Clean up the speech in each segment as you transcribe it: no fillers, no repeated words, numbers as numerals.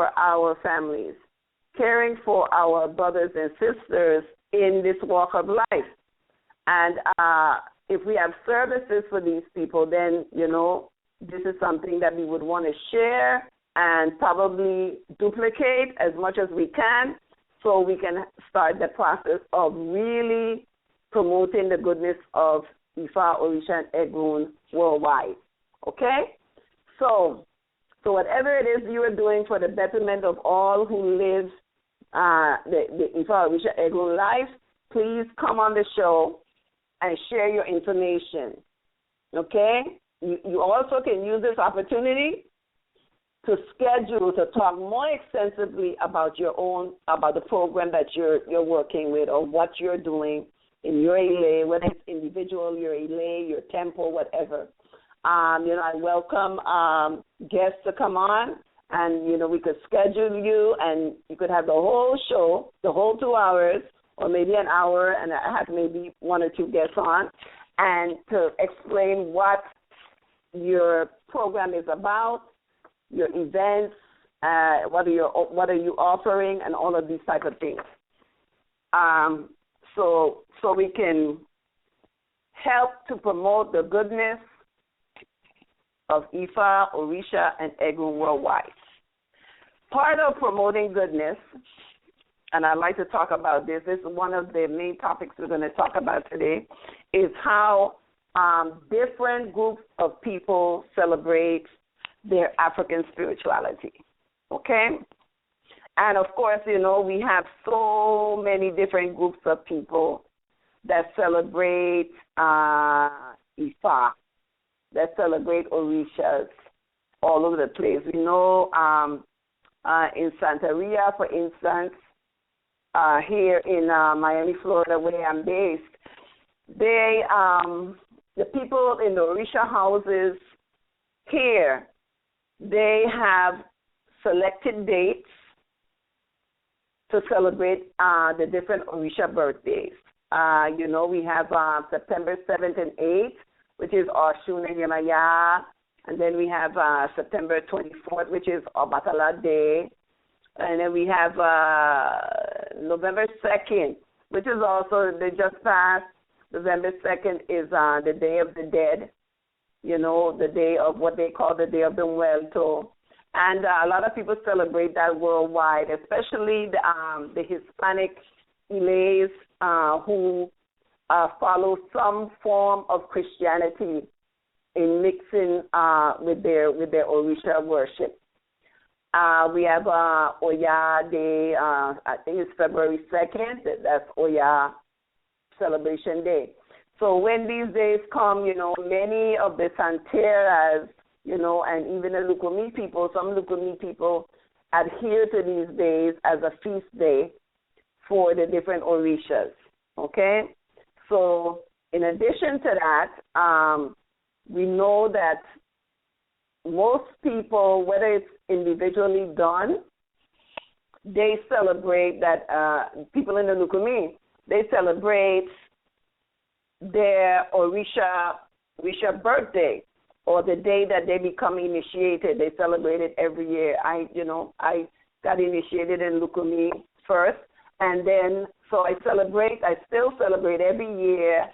for our families, caring for our brothers and sisters in this walk of life. And if we have services for these people, then, this is something that we would want to share and probably duplicate as much as we can so we can start the process of really promoting the goodness of IFA, Orisha, and Egun worldwide. Okay? So whatever it is you are doing for the betterment of all who live the IFA, Orisha, Egun life, please come on the show and share your information. Okay? You also can use this opportunity to schedule to talk more extensively about about the program that you're working with or what you're doing in your ELA, whether it's individual, your ELA, your temple, whatever. I welcome guests to come on, and, we could schedule you, and you could have the whole show, the whole 2 hours, or maybe an hour, and I have maybe 1 or 2 guests on, and to explain what your program is about, your events, what are you offering, and all of these type of things. So we can help to promote the goodness of IFA, Orisha, and Egun worldwide. Part of promoting goodness, and I'd like to talk about this is one of the main topics we're going to talk about today, is how different groups of people celebrate their African spirituality, okay? And, of course, we have so many different groups of people that celebrate IFA, that celebrate Orishas all over the place. We know in Santeria, for instance, here in Miami, Florida, where I'm based, the people in the Orisha houses here, they have selected dates to celebrate the different Orisha birthdays. We have September 7th and 8th, which is Oshun and Yemaya, and then we have September 24th, which is Obatala Day, and then we have November 2nd, which is also, they just passed. November 2nd is the Day of the Dead, the day of what they call the Day of the Muerto. And a lot of people celebrate that worldwide, especially the Hispanic Ilays who follow some form of Christianity in mixing with their Orisha worship. We have Oya Day, I think it's February 2nd, that's Oya Celebration Day. So when these days come, many of the Santeras, and even the Lukumi people, some Lukumi people adhere to these days as a feast day for the different Orishas, okay? So in addition to that, we know that most people, whether it's individually done, they celebrate that, people in the Lukumi, they celebrate their Orisha birthday, or the day that they become initiated. They celebrate it every year. I got initiated in Lukumi first, and then so I still celebrate every year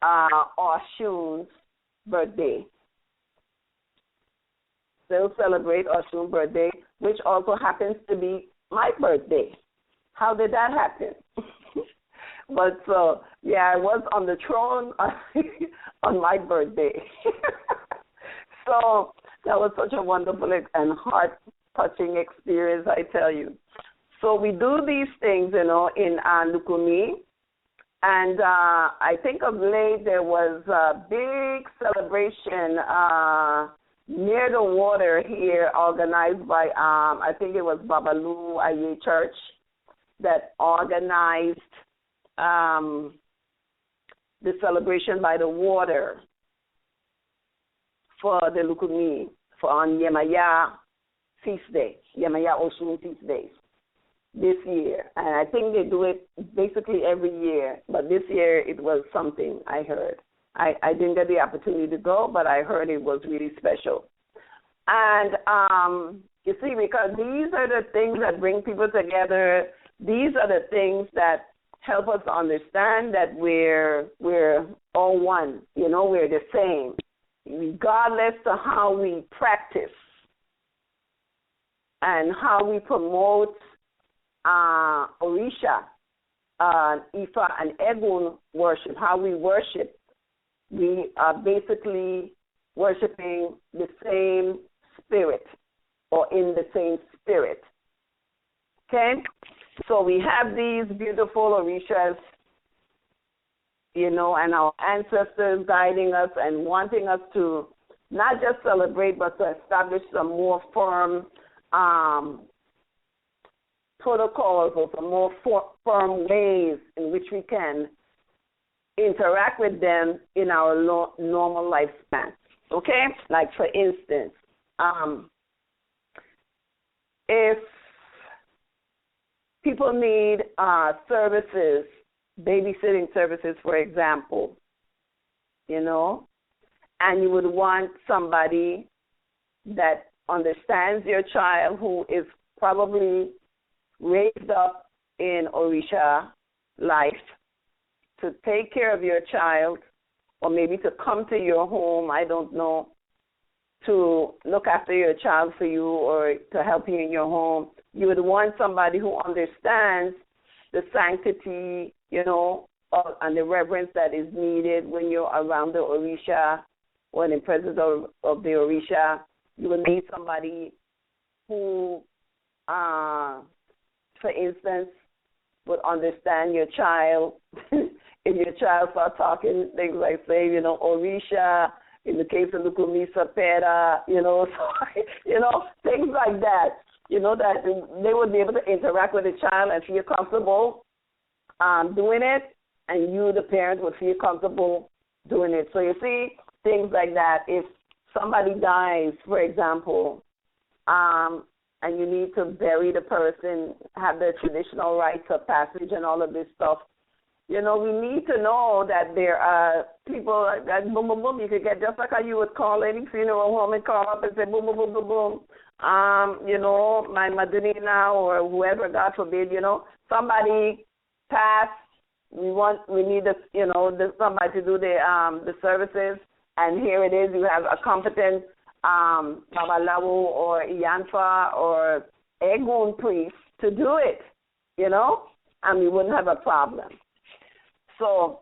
Oshun's birthday. Still celebrate Oshun's birthday, which also happens to be my birthday. How did that happen? But so, I was on the throne on my birthday. So that was such a wonderful and heart-touching experience, I tell you. So we do these things, in Lukumi. And I think of late there was a big celebration near the water here organized by, I think it was Babalu Aye Church that organized the celebration by the water for the Lukumi, for on Yemaya feast day, Yemaya Oshun feast days this year. And I think they do it basically every year, but this year it was something I heard. I didn't get the opportunity to go, but I heard it was really special. And You see, because these are the things that bring people together. These are the things that help us understand that we're all one. You know, we're the same, regardless of how we practice and how we promote Orisha, Ifa, and Egun worship. How we worship, we are basically worshiping the same spirit, or in the same spirit. Okay? So we have these beautiful Orishas, you know, and our ancestors guiding us and wanting us to not just celebrate, but to establish some more firm protocols or some more firm ways in which we can interact with them in our normal lifespan. Okay? Like, for instance, if people need services, babysitting services, for example, you know, and you would want somebody that understands your child, who is probably raised up in Orisha life, to take care of your child, or maybe to come to your home, I don't know, to look after your child for you or to help you in your home. You would want somebody who understands the sanctity, you know, and the reverence that is needed when you're around the Orisha or in the presence of the Orisha. You would need somebody who, for instance, would understand your child. If your child starts talking things like, say, you know, Orisha, in the case of the Kumisa Pera, you know, so, you know, things like that, you know, that they would be able to interact with the child and feel comfortable doing it, and you, the parent, would feel comfortable doing it. So you see, things like that. If somebody dies, for example, and you need to bury the person, have the traditional rites of passage and all of this stuff, you know, we need to know that there are people that boom, boom, boom, you could get, just like how you would call any funeral home and call up and say boom, boom, boom, boom, boom. You know, my madrina or whoever, God forbid, you know, somebody passed. We need you know, somebody to do the services, and here it is. You have a competent babalawo or iyanfa or egun priest to do it, you know, and we wouldn't have a problem. So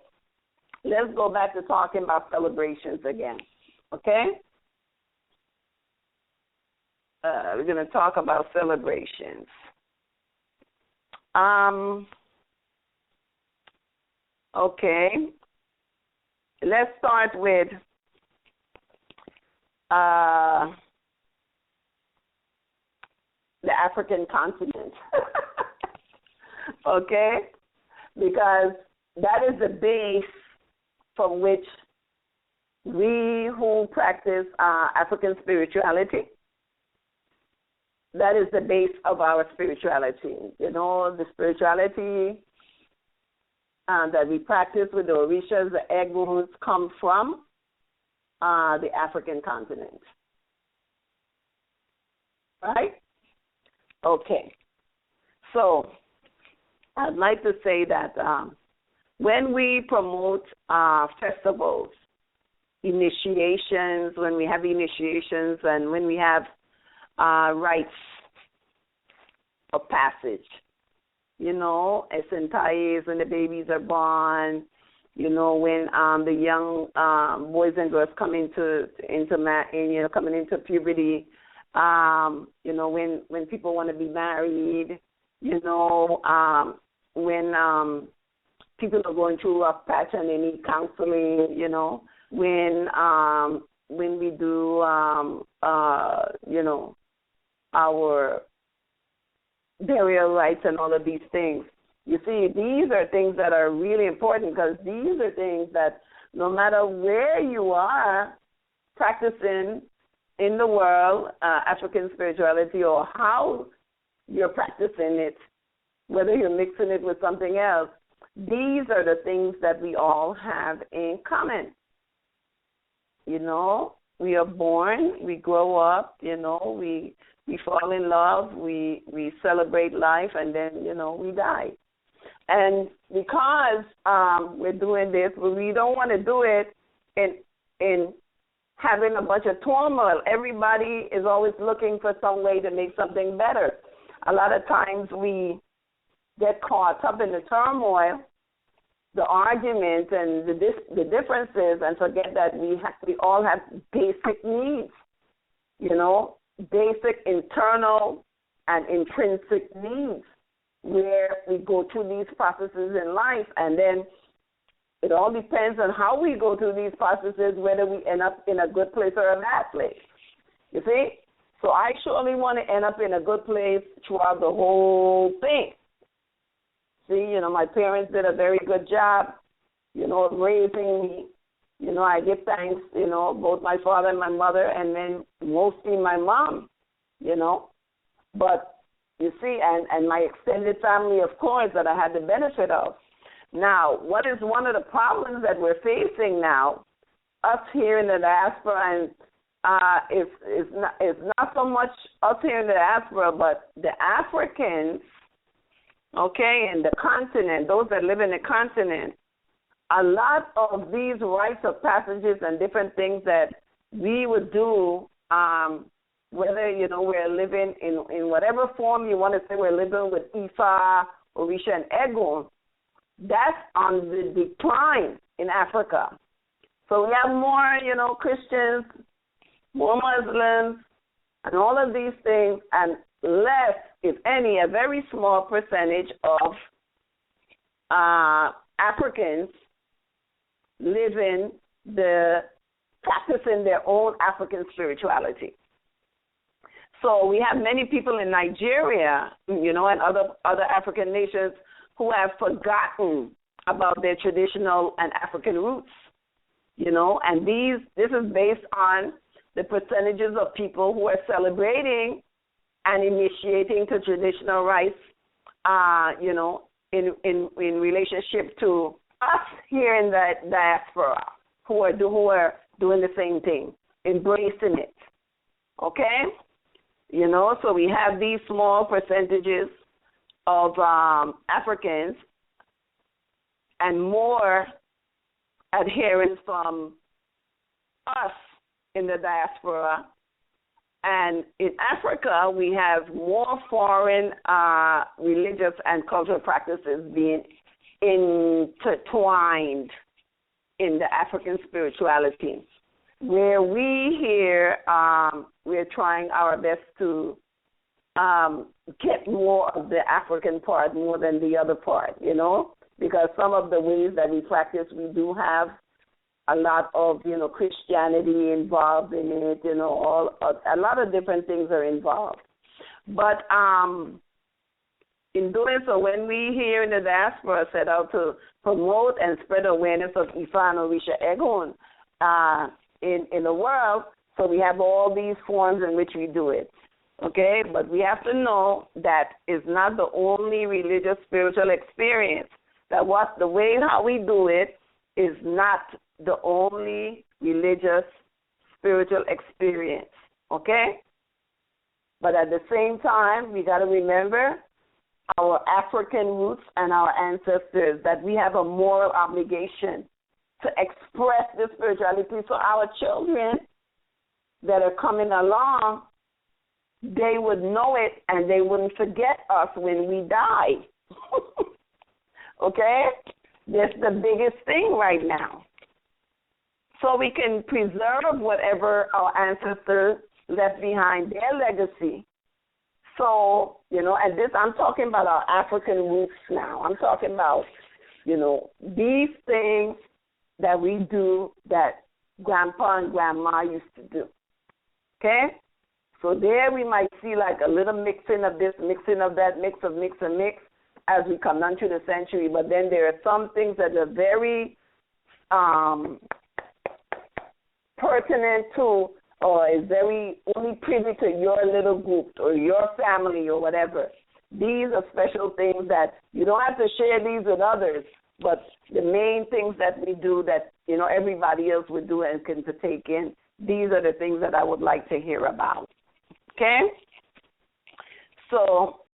let's go back to talking about celebrations again, okay? We're going to talk about celebrations. Okay. Let's start with the African continent, okay? Because that is the base from which we who practice African spirituality, that is the base of our spirituality. You know, the spirituality that we practice with the Orishas, the Eguns, come from the African continent. Right? Okay. So I'd like to say that when we promote festivals, initiations, when we have initiations and when we have rites of passage, you know, esentais, when the babies are born, you know, when the young boys and girls come coming into puberty, you know, when people want to be married, you know, when people are going through a patch and they need counseling, you know, when we do, you know, our burial rites and all of these things. You see, these are things that are really important, because these are things that no matter where you are practicing in the world, African spirituality, or how you're practicing it, whether you're mixing it with something else, these are the things that we all have in common. You know, we are born, we grow up, you know, we we fall in love, we celebrate life, and then, we die. And because we're doing this, we don't want to do it in having a bunch of turmoil. Everybody is always looking for some way to make something better. A lot of times we get caught up in the turmoil, the arguments and the differences, and forget that we all have basic needs, basic internal and intrinsic needs, where we go through these processes in life, and then it all depends on how we go through these processes, whether we end up in a good place or a bad place. You see? So I surely want to end up in a good place throughout the whole thing. See, my parents did a very good job, raising me. I give thanks, both my father and my mother, and then mostly my mom, But you see, and my extended family, of course, that I had the benefit of. Now, what is one of the problems that we're facing now, us here in the diaspora, and is not so much us here in the diaspora, but the Africans, okay, in the continent, those that live in the continent, a lot of these rites of passages and different things that we would do, whether, we're living in whatever form you want to say we're living with IFA, Orisha, and Egun, that's on the decline in Africa. So we have more, Christians, more Muslims, and all of these things, and less, if any, a very small percentage of Africans practicing their own African spirituality. So we have many people in Nigeria, and other African nations who have forgotten about their traditional and African roots, and this is based on the percentages of people who are celebrating and initiating to traditional rites, in relationship to us here in the diaspora who are doing the same thing, embracing it, okay? So we have these small percentages of Africans and more adherents from us in the diaspora. And in Africa, we have more foreign religious and cultural practices being intertwined in the African spirituality, where we here, we're trying our best to get more of the African part more than the other part, because some of the ways that we practice, we do have a lot of, Christianity involved in it, a lot of different things are involved. But in doing so, when we here in the diaspora set out to promote and spread awareness of IFA and ORISA-EGUN in the world, so we have all these forms in which we do it, okay? But we have to know that is not the only religious spiritual experience, that how we do it is not the only religious spiritual experience, okay? But at the same time, we got to remember our African roots and our ancestors, that we have a moral obligation to express this spirituality so our children that are coming along, they would know it and they wouldn't forget us when we die. Okay? That's the biggest thing right now. So we can preserve whatever our ancestors left behind, their legacy. So, and this, I'm talking about our African roots now. I'm talking about, these things that we do that grandpa and grandma used to do. Okay? So there we might see like a little mixing of this, mixing of that, mix as we come down through the century. But then there are some things that are very pertinent to, or is very only privy to your little group or your family or whatever. These are special things that you don't have to share these with others, but the main things that we do that, everybody else would do and can partake in, these are the things that I would like to hear about. Okay? So